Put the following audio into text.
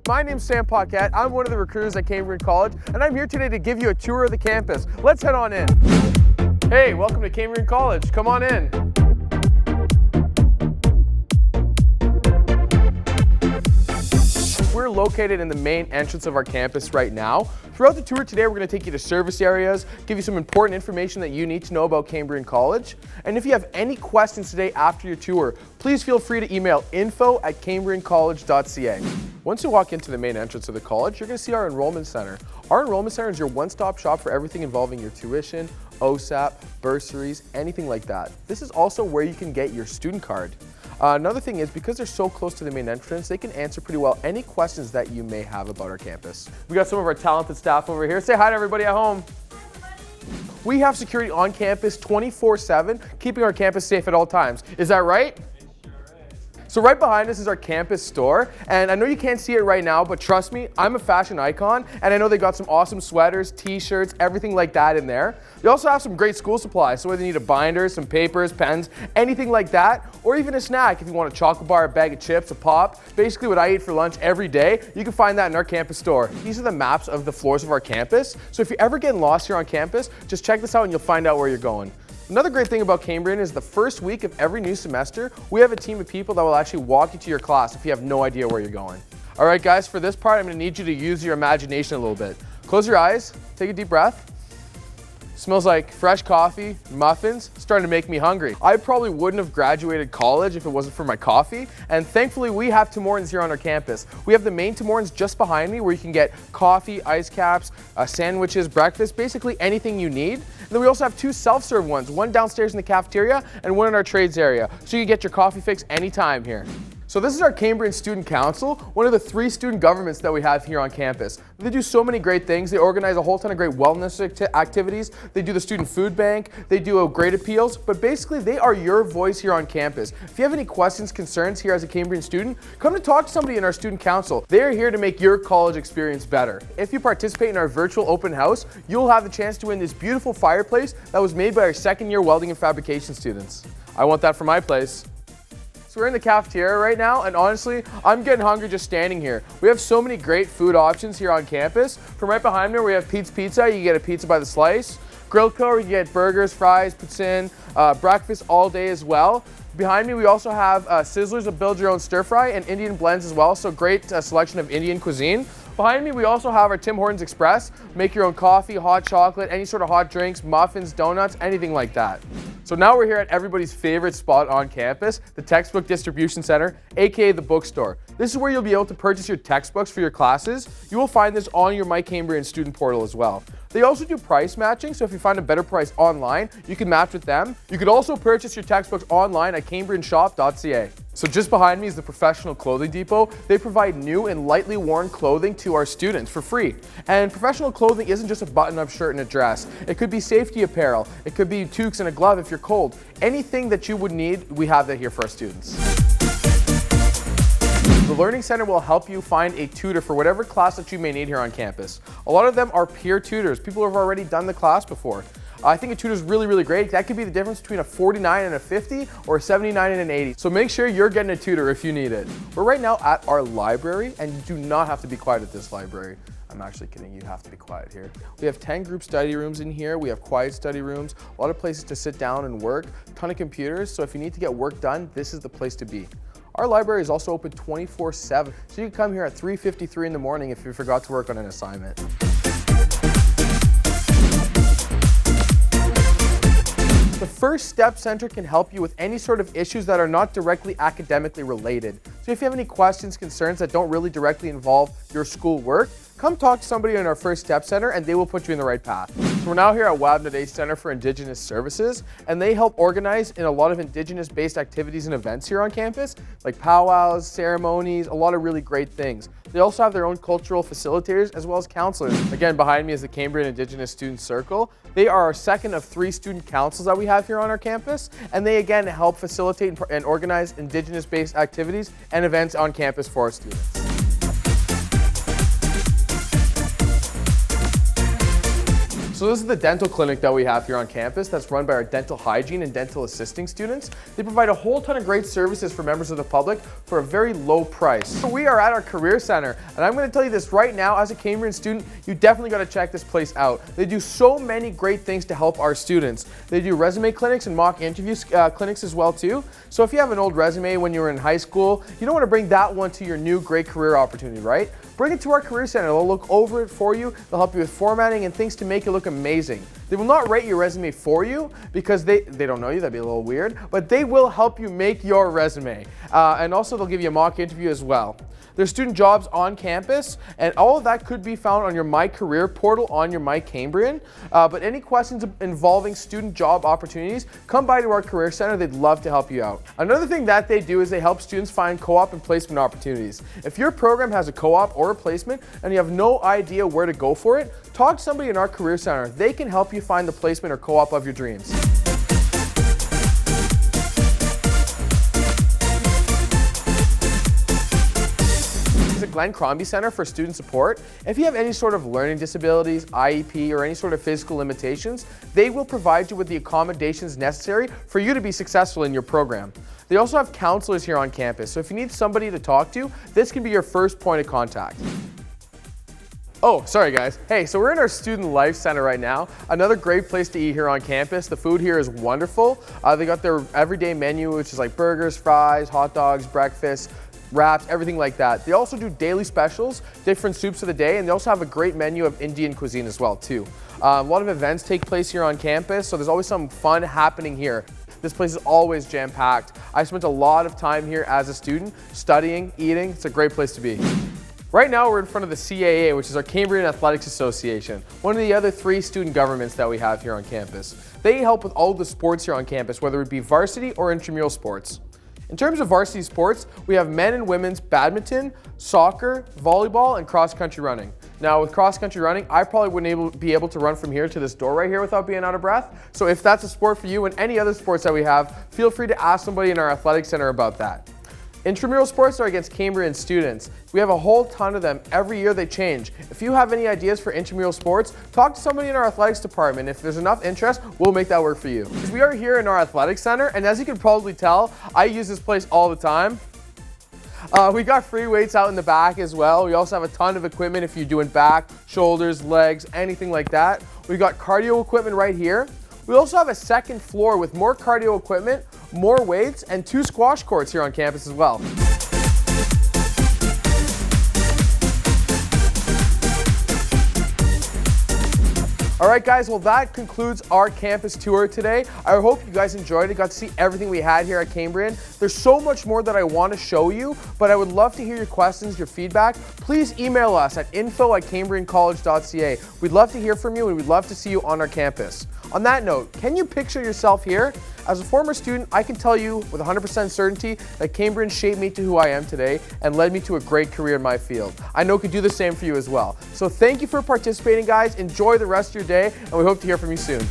My name's Sam Paquette. I'm one of the recruiters at Cambrian College, and I'm here today to give you a tour of the campus. Let's head on in. Hey, welcome to Cambrian College. Come on in. We're located in the main entrance of our campus right now. Throughout the tour today, we're going to take you to service areas, give you some important information that you need to know about Cambrian College. And if you have any questions today after your tour, please feel free to email info@cambriancollege.ca. Once you walk into the main entrance of the college, you're going to see our Enrolment Centre. Our Enrolment Centre is your one-stop shop for everything involving your tuition, OSAP, bursaries, anything like that. This is also where you can get your student card. Another thing is, because they're so close to the main entrance, they can answer pretty well any questions that you may have about our campus. We got some of our talented staff over here. Say hi to everybody at home. We have security on campus 24/7, keeping our campus safe at all times. Is that right? So right behind us is our campus store, and I know you can't see it right now, but trust me, I'm a fashion icon, and I know they got some awesome sweaters, t-shirts, everything like that in there. They also have some great school supplies, so whether you need a binder, some papers, pens, anything like that, or even a snack if you want a chocolate bar, a bag of chips, a pop, basically what I eat for lunch every day, you can find that in our campus store. These are the maps of the floors of our campus, so if you're ever getting lost here on campus, just check this out and you'll find out where you're going. Another great thing about Cambrian is the first week of every new semester, we have a team of people that will actually walk you to your class if you have no idea where you're going. All right, guys, for this part, I'm going to need you to use your imagination a little bit. Close your eyes, take a deep breath. Smells like fresh coffee, muffins, starting to make me hungry. I probably wouldn't have graduated college if it wasn't for my coffee, and thankfully we have Tim Hortons here on our campus. We have the main Tim Hortons just behind me where you can get coffee, ice caps, sandwiches, breakfast, basically anything you need. And then we also have two self-serve ones, one downstairs in the cafeteria and one in our trades area, so you can get your coffee fix anytime here. So this is our Cambrian Student Council, one of the 3 student governments that we have here on campus. They do so many great things. They organize a whole ton of great wellness activities. They do the student food bank. They do grade appeals, but basically they are your voice here on campus. If you have any questions, concerns here as a Cambrian student, come to talk to somebody in our student council. They are here to make your college experience better. If you participate in our virtual open house, you'll have the chance to win this beautiful fireplace that was made by our second-year welding and fabrication students. I want that for my place. So we're in the cafeteria right now, and honestly, I'm getting hungry just standing here. We have so many great food options here on campus. From right behind me, we have Pete's Pizza. You can get a pizza by the slice. Grill Co, you get burgers, fries, poutine, breakfast all day as well. Behind me, we also have Sizzlers, a build your own stir fry, and Indian blends as well, so great selection of Indian cuisine. Behind me, we also have our Tim Hortons Express. Make your own coffee, hot chocolate, any sort of hot drinks, muffins, donuts, anything like that. So now we're here at everybody's favorite spot on campus, the Textbook Distribution Center, aka the Bookstore. This is where you'll be able to purchase your textbooks for your classes. You will find this on your My Cambrian student portal as well. They also do price matching, so if you find a better price online, you can match with them. You could also purchase your textbooks online at cambrianshop.ca. So just behind me is the Professional Clothing Depot. They provide new and lightly worn clothing to our students for free. And professional clothing isn't just a button-up shirt and a dress. It could be safety apparel. It could be toques and a glove if you're cold. Anything that you would need, we have that here for our students. The Learning Center will help you find a tutor for whatever class that you may need here on campus. A lot of them are peer tutors, people who have already done the class before. I think a tutor is really, really great. That could be the difference between a 49 and a 50 or a 79 and an 80. So make sure you're getting a tutor if you need it. We're right now at our library, and you do not have to be quiet at this library. I'm actually kidding, you have to be quiet here. We have 10 group study rooms in here. We have quiet study rooms, a lot of places to sit down and work, a ton of computers. So if you need to get work done, this is the place to be. Our library is also open 24/7, so you can come here at 3:53 in the morning if you forgot to work on an assignment. The First Step Center can help you with any sort of issues that are not directly academically related. So if you have any questions, concerns that don't really directly involve your school work, come talk to somebody in our First Step Center and they will put you in the right path. So we're now here at Wabnode Center for Indigenous Services, and they help organize in a lot of Indigenous-based activities and events here on campus, like powwows, ceremonies, a lot of really great things. They also have their own cultural facilitators as well as counselors. Again, behind me is the Cambrian Indigenous Student Circle. They are our second of 3 student councils that we have here on our campus, and they again help facilitate and organize Indigenous-based activities and events on campus for our students. So So this is the dental clinic that we have here on campus that's run by our dental hygiene and dental assisting students. They provide a whole ton of great services for members of the public for a very low price. So we are at our Career Center, and I'm going to tell you this right now, as a Cambrian student, you definitely got to check this place out. They do so many great things to help our students. They do resume clinics and mock interview clinics as well too. So if you have an old resume when you were in high school, you don't want to bring that one to your new great career opportunity, right? Bring it to our Career Center. They'll look over it for you. They'll help you with formatting and things to make it look amazing. They will not write your resume for you because they don't know you. That'd be a little weird. But they will help you make your resume. And also they'll give you a mock interview as well. There's student jobs on campus, and all of that could be found on your My Career portal on your My Cambrian. But any questions involving student job opportunities, come by to our Career Center. They'd love to help you out. Another thing that they do is they help students find co-op and placement opportunities. If your program has a co-op or a placement and you have no idea where to go for it, talk to somebody in our Career Center. They can help you find the placement or co-op of your dreams. Glen Crombie Center for Student Support. If you have any sort of learning disabilities, IEP, or any sort of physical limitations, they will provide you with the accommodations necessary for you to be successful in your program. They also have counselors here on campus, so if you need somebody to talk to, this can be your first point of contact. Oh, sorry guys. Hey, so we're in our Student Life Center right now. Another great place to eat here on campus. The food here is wonderful. They got their everyday menu, which is like burgers, fries, hot dogs, breakfast, wraps, everything like that. They also do daily specials, different soups of the day, and they also have a great menu of Indian cuisine as well too. A lot of events take place here on campus, so there's always some fun happening here. This place is always jam-packed. I spent a lot of time here as a student, studying, eating. It's a great place to be. Right now we're in front of the CAA, which is our Cambrian Athletics Association, one of the other 3 student governments that we have here on campus. They help with all of the sports here on campus, whether it be varsity or intramural sports. In terms of varsity sports, we have men and women's badminton, soccer, volleyball, and cross-country running. Now with cross-country running, I probably wouldn't be able to run from here to this door right here without being out of breath. So if that's a sport for you and any other sports that we have, feel free to ask somebody in our athletic center about that. Intramural sports are against Cambrian students. We have a whole ton of them. Every year they change. If you have any ideas for intramural sports, talk to somebody in our athletics department. If there's enough interest, we'll make that work for you. We are here in our athletic center, and as you can probably tell, I use this place all the time. We got free weights out in the back as well. We also have a ton of equipment if you're doing back, shoulders, legs, anything like that. We've got cardio equipment right here. We also have a second floor with more cardio equipment, more weights, and 2 squash courts here on campus as well. All right guys, well that concludes our campus tour today. I hope you guys enjoyed it, got to see everything we had here at Cambrian. There's so much more that I want to show you, but I would love to hear your questions, your feedback. Please email us at info@cambriancollege.ca. We'd love to hear from you and we'd love to see you on our campus. On that note, can you picture yourself here? As a former student, I can tell you with 100% certainty that Cambrian shaped me to who I am today and led me to a great career in my field. I know it could do the same for you as well. So thank you for participating, guys. Enjoy the rest of your day, and we hope to hear from you soon.